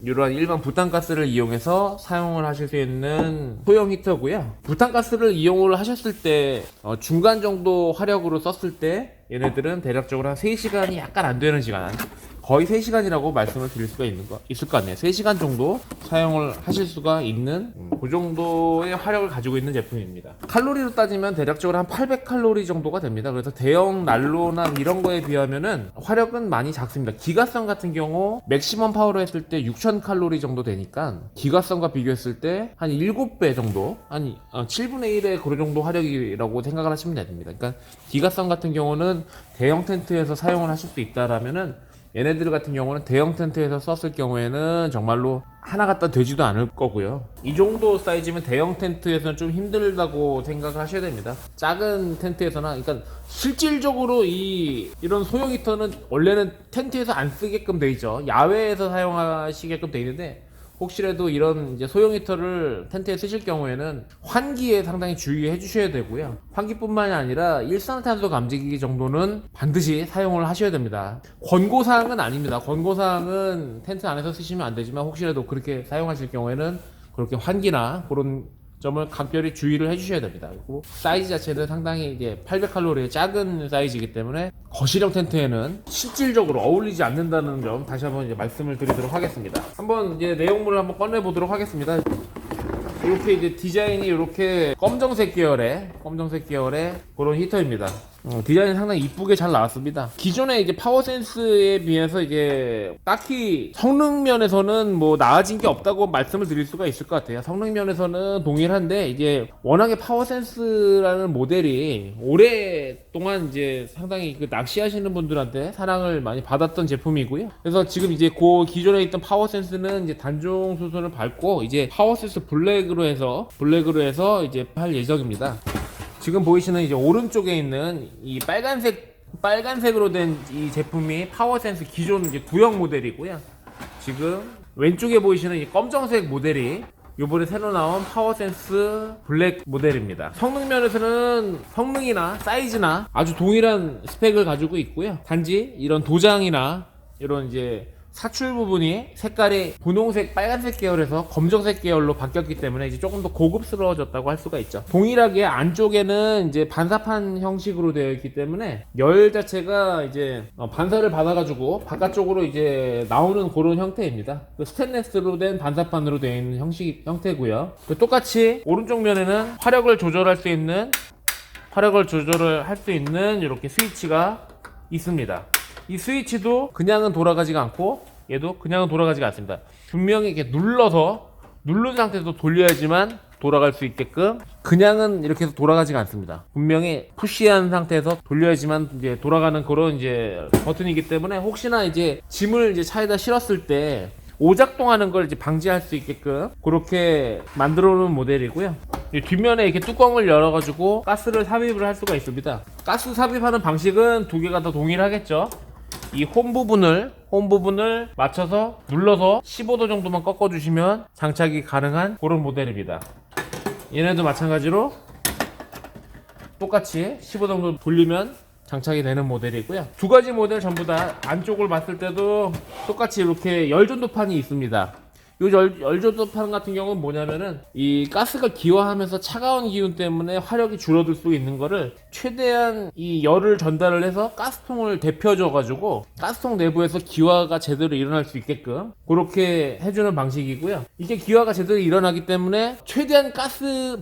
이러한 일반 부탄가스를 이용해서 사용을 하실 수 있는 소형 히터고요. 부탄가스를 이용을 하셨을 때 중간 정도 화력으로 썼을 때 얘네들은 대략적으로 한 3시간이 약간 안 되는 시간, 거의 3시간이라고 말씀을 드릴 수가 있을 것 같네요. 3시간 정도 사용을 하실 수가 있는 그 정도의 화력을 가지고 있는 제품입니다. 칼로리로 따지면 대략적으로 한 800칼로리 정도가 됩니다. 그래서 대형 난로나 이런 거에 비하면은 화력은 많이 작습니다. 기가성 같은 경우 맥시멈 파워로 했을 때 6000칼로리 정도 되니까 기가성과 비교했을 때 한 7배 정도, 한 7분의 1의 그 정도 화력이라고 생각을 하시면 됩니다. 그러니까 기가성 같은 경우는 대형 텐트에서 사용을 하실 수 있다라면은 얘네들 같은 경우는 대형 텐트에서 썼을 경우에는 정말로 하나 갖다 되지도 않을 거고요. 이 정도 사이즈면 대형 텐트에서는 좀 힘들다고 생각을 하셔야 됩니다. 작은 텐트에서나, 그러니까 실질적으로 이런 소형 히터는 원래는 텐트에서 안 쓰게끔 돼 있죠. 야외에서 사용하시게끔 돼 있는데, 혹시라도 이런 이제 소형 히터를 텐트에 쓰실 경우에는 환기에 상당히 주의해 주셔야 되고요. 환기뿐만이 아니라 일산화탄소 감지기 정도는 반드시 사용을 하셔야 됩니다. 권고사항은 아닙니다. 권고사항은 텐트 안에서 쓰시면 안 되지만 혹시라도 그렇게 사용하실 경우에는 그렇게 환기나 그런 점을 각별히 주의를 해주셔야 됩니다. 그리고 사이즈 자체는 상당히 이제 800칼로리의 작은 사이즈이기 때문에 거실형 텐트에는 실질적으로 어울리지 않는다는 점 다시 한번 이제 말씀을 드리도록 하겠습니다. 한번 이제 내용물을 한번 꺼내 보도록 하겠습니다. 이렇게 이제 디자인이 이렇게 검정색 계열의 그런 히터입니다. 디자인이 상당히 이쁘게 잘 나왔습니다. 기존의 이제 파워센스에 비해서 이게 딱히 성능 면에서는 뭐 나아진 게 없다고 말씀을 드릴 수가 있을 것 같아요. 성능 면에서는 동일한데 이제 워낙에 파워센스라는 모델이 오랫동안 이제 상당히 그 낚시하시는 분들한테 사랑을 많이 받았던 제품이고요. 그래서 지금 이제 그 기존에 있던 파워센스는 이제 단종 수순을 밟고 이제 파워센스 블랙으로 해서 이제 할 예정입니다. 지금 보이시는 이제 오른쪽에 있는 이 빨간색으로 된 이 제품이 파워센스 기존 이제 구형 모델이고요. 지금 왼쪽에 보이시는 이 검정색 모델이 요번에 새로 나온 파워센스 블랙 모델입니다. 성능 면에서는 성능이나 사이즈나 아주 동일한 스펙을 가지고 있고요. 단지 이런 도장이나 이런 이제 사출 부분이 색깔이 분홍색, 빨간색 계열에서 검정색 계열로 바뀌었기 때문에 이제 조금 더 고급스러워졌다고 할 수가 있죠. 동일하게 안쪽에는 이제 반사판 형식으로 되어 있기 때문에 열 자체가 이제 반사를 받아가지고 바깥쪽으로 이제 나오는 그런 형태입니다. 스테인리스로 된 반사판으로 되어 있는 형태고요. 똑같이 오른쪽 면에는 화력을 조절할 수 있는 이렇게 스위치가 있습니다. 이 스위치도 그냥은 돌아가지가 않고 얘도 그냥은 돌아가지가 않습니다. 분명히 이렇게 누른 상태에서 돌려야지만 돌아갈 수 있게끔 그냥은 이렇게 해서 돌아가지가 않습니다. 분명히 푸시한 상태에서 돌려야지만 이제 돌아가는 그런 이제 버튼이기 때문에 혹시나 이제 짐을 이제 차에다 실었을 때 오작동하는 걸 이제 방지할 수 있게끔 그렇게 만들어 놓은 모델이고요. 뒷면에 이렇게 뚜껑을 열어가지고 가스를 삽입을 할 수가 있습니다. 가스 삽입하는 방식은 두 개가 다 동일하겠죠. 이 홈 부분을 맞춰서 눌러서 15도 정도만 꺾어주시면 장착이 가능한 그런 모델입니다. 얘네도 마찬가지로 똑같이 15도 정도 돌리면 장착이 되는 모델이고요. 두 가지 모델 전부 다 안쪽을 봤을 때도 똑같이 이렇게 열전도판이 있습니다. 이 열전도판 같은 경우는 뭐냐면은 이 가스가 기화하면서 차가운 기운 때문에 화력이 줄어들 수 있는 거를 최대한 이 열을 전달을 해서 가스통을 데펴줘 가지고 가스통 내부에서 기화가 제대로 일어날 수 있게끔 그렇게 해주는 방식이고요. 이게 기화가 제대로 일어나기 때문에 최대한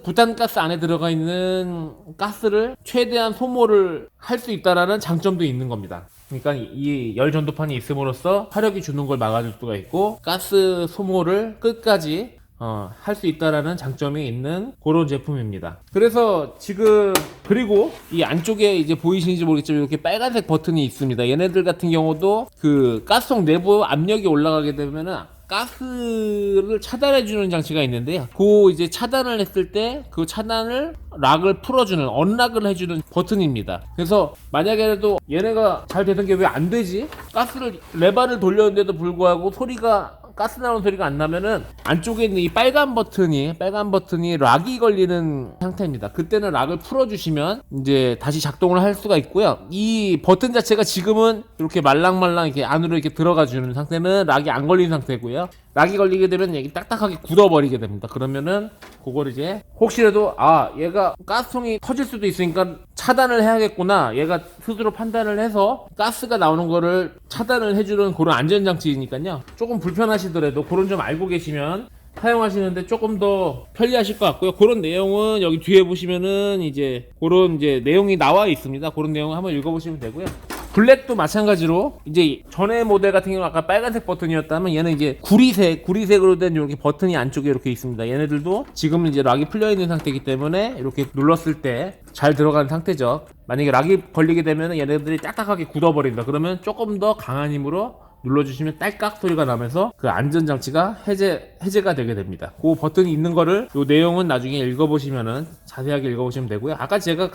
부탄가스 안에 들어가 있는 가스를 최대한 소모를 할 수 있다라는 장점도 있는 겁니다. 그러니까 이 열 전도판이 있음으로써 화력이 주는 걸 막아줄 수가 있고 가스 소모를 끝까지 할 수 있다라는 장점이 있는 그런 제품입니다. 그래서 지금 그리고 이 안쪽에 이제 보이시는지 모르겠지만 이렇게 빨간색 버튼이 있습니다. 얘네들 같은 경우도 그 가스통 내부 압력이 올라가게 되면은 가스를 차단해주는 장치가 있는데요. 그 이제 차단을 했을 때 그 차단을 락을 풀어주는 언락을 해주는 버튼입니다. 그래서 만약에라도 얘네가 잘 되던 게 왜 안 되지? 가스를 레바를 돌렸는데도 불구하고 소리가 가스 나오는 소리가 안 나면은 안쪽에 있는 이 빨간 버튼이 락이 걸리는 상태입니다. 그때는 락을 풀어주시면 이제 다시 작동을 할 수가 있고요. 이 버튼 자체가 지금은 이렇게 말랑말랑 이렇게 안으로 이렇게 들어가 주는 상태는 락이 안 걸린 상태고요. 락이 걸리게 되면 이게 딱딱하게 굳어버리게 됩니다. 그러면은 그걸 이제 혹시라도 얘가 가스통이 터질 수도 있으니까 차단을 해야겠구나, 얘가 스스로 판단을 해서 가스가 나오는 거를 차단을 해주는 그런 안전장치이니까요. 조금 불편하시더라도 그런 점 알고 계시면 사용하시는데 조금 더 편리하실 것 같고요. 그런 내용은 여기 뒤에 보시면은 이제 그런 이제 내용이 나와 있습니다. 그런 내용을 한번 읽어보시면 되고요. 블랙도 마찬가지로 이제 전에 모델 같은 경우는 아까 빨간색 버튼이었다면 얘는 이제 구리색으로 된 이렇게 버튼이 안쪽에 이렇게 있습니다. 얘네들도 지금은 이제 락이 풀려 있는 상태이기 때문에 이렇게 눌렀을 때 잘 들어가는 상태죠. 만약에 락이 걸리게 되면 얘네들이 딱딱하게 굳어버린다. 그러면 조금 더 강한 힘으로 눌러주시면 딸깍 소리가 나면서 그 안전장치가 해제가 되게 됩니다. 그 버튼이 있는 거를 요 내용은 나중에 읽어보시면은 자세하게 읽어보시면 되고요. 아까 제가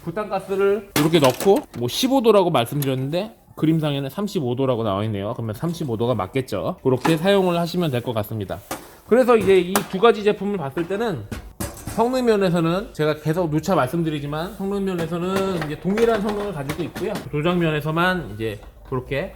부탄가스를 이렇게 넣고 뭐 15도라고 말씀드렸는데 그림상에는 35도라고 나와 있네요. 그러면 35도가 맞겠죠. 그렇게 사용을 하시면 될 것 같습니다. 그래서 이제 이 두 가지 제품을 봤을 때는 성능 면에서는 제가 계속 누차 말씀드리지만 성능 면에서는 이제 동일한 성능을 가지고 있고요. 조작 면에서만 이제 그렇게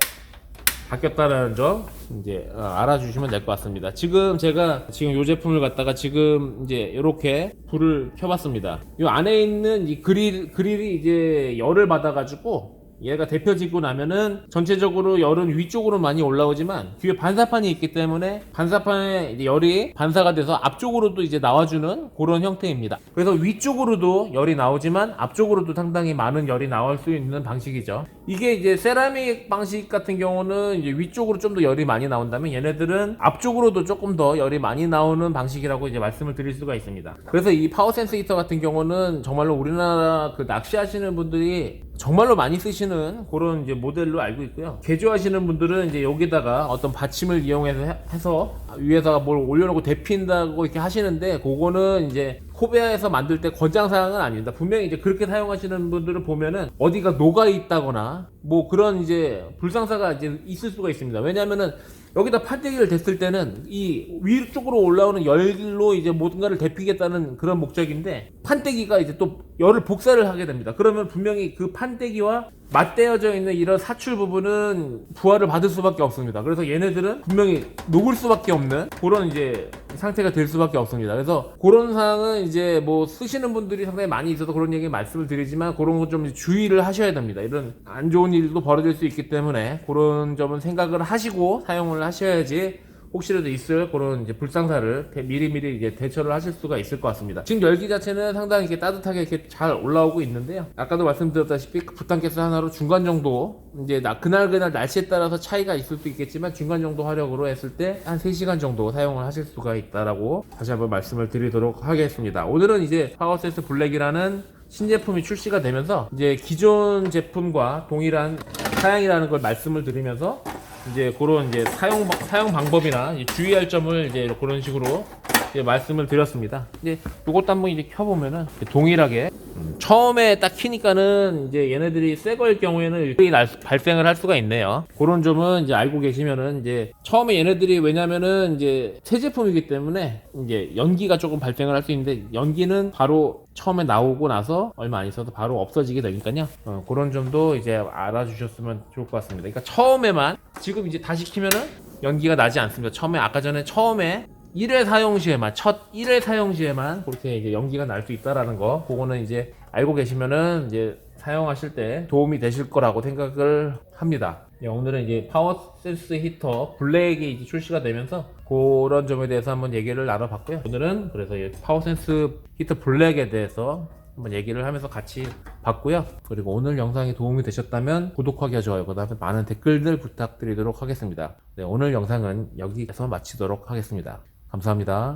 바뀌었다라는 점 이제 알아주시면 될 것 같습니다. 제가 이 제품을 갖다가 지금 이제 이렇게 불을 켜봤습니다. 이 안에 있는 이 그릴이 이제 열을 받아가지고 얘가 데펴지고 나면은 전체적으로 열은 위쪽으로 많이 올라오지만 뒤에 반사판이 있기 때문에 반사판에 이제 열이 반사가 돼서 앞쪽으로도 이제 나와주는 그런 형태입니다. 그래서 위쪽으로도 열이 나오지만 앞쪽으로도 상당히 많은 열이 나올 수 있는 방식이죠. 이게 이제 세라믹 방식 같은 경우는 이제 위쪽으로 좀 더 열이 많이 나온다면 얘네들은 앞쪽으로도 조금 더 열이 많이 나오는 방식이라고 이제 말씀을 드릴 수가 있습니다. 그래서 이 파워센스 히터 같은 경우는 정말로 우리나라 그 낚시하시는 분들이 정말로 많이 쓰시는 그런 이제 모델로 알고 있고요. 개조하시는 분들은 이제 여기다가 어떤 받침을 이용해서 위에다가 뭘 올려놓고 데핀다고 이렇게 하시는데 그거는 이제 코베아에서 만들 때 권장사항은 아닙니다. 분명히 이제 그렇게 사용하시는 분들을 보면은 어디가 녹아 있다거나 뭐 그런 이제 불상사가 이제 있을 수가 있습니다. 왜냐면은 여기다 판때기를 댔을 때는 이 위쪽으로 올라오는 열로 이제 뭔가를 데피겠다는 그런 목적인데 판때기가 이제 또 열을 복사를 하게 됩니다. 그러면 분명히 그 판때기와 맞대어져 있는 이런 사출 부분은 부하를 받을 수밖에 없습니다. 그래서 얘네들은 분명히 녹을 수밖에 없는 그런 이제 상태가 될 수밖에 없습니다. 그래서 그런 사항은 이제 뭐 쓰시는 분들이 상당히 많이 있어서 그런 얘기 말씀을 드리지만 그런 거 좀 주의를 하셔야 됩니다. 이런 안 좋은 일도 벌어질 수 있기 때문에 그런 점은 생각을 하시고 사용을 하셔야지 혹시라도 있을 그런 이제 불상사를 미리미리 이제 대처를 하실 수가 있을 것 같습니다. 지금 열기 자체는 상당히 이렇게 따뜻하게 이렇게 잘 올라오고 있는데요. 아까도 말씀드렸다시피 부탄가스 하나로 중간 정도 이제 그날 날씨에 따라서 차이가 있을 수 있겠지만 중간 정도 화력으로 했을 때 한 3시간 정도 사용을 하실 수가 있다라고 다시 한번 말씀을 드리도록 하겠습니다. 오늘은 이제 파워센스 블랙이라는 신제품이 출시가 되면서 이제 기존 제품과 동일한 사양이라는 걸 말씀을 드리면서 이제 그런 이제 사용 방법이나 이제 주의할 점을 이제 그런 식으로 이제 말씀을 드렸습니다. 이제 이것도 한번 이제 켜보면은 동일하게 처음에 딱 키니까는 이제 얘네들이 새 거일 경우에는 일정이 발생을 할 수가 있네요. 그런 점은 이제 알고 계시면은 이제 처음에 얘네들이 왜냐면은 이제 새 제품이기 때문에 이제 연기가 조금 발생을 할 수 있는데 연기는 바로 처음에 나오고 나서 얼마 안 있어도 바로 없어지게 되니까요. 그런 점도 이제 알아주셨으면 좋을 것 같습니다. 그러니까 처음에만 지금 이제 다시 키면은 연기가 나지 않습니다. 처음에 1회 사용 시에만 첫 1회 사용 시에만 그렇게 이제 연기가 날 수 있다라는 거, 그거는 이제 알고 계시면은 이제 사용하실 때 도움이 되실 거라고 생각을 합니다. 네, 오늘은 이제 파워센스 히터 블랙이 이제 출시가 되면서 그런 점에 대해서 한번 얘기를 나눠봤고요. 오늘은 그래서 파워센스 히터 블랙에 대해서 한번 얘기를 하면서 같이 봤고요. 그리고 오늘 영상이 도움이 되셨다면 구독하기와 좋아요, 그 다음에 많은 댓글들 부탁드리도록 하겠습니다. 네, 오늘 영상은 여기서 마치도록 하겠습니다. 감사합니다.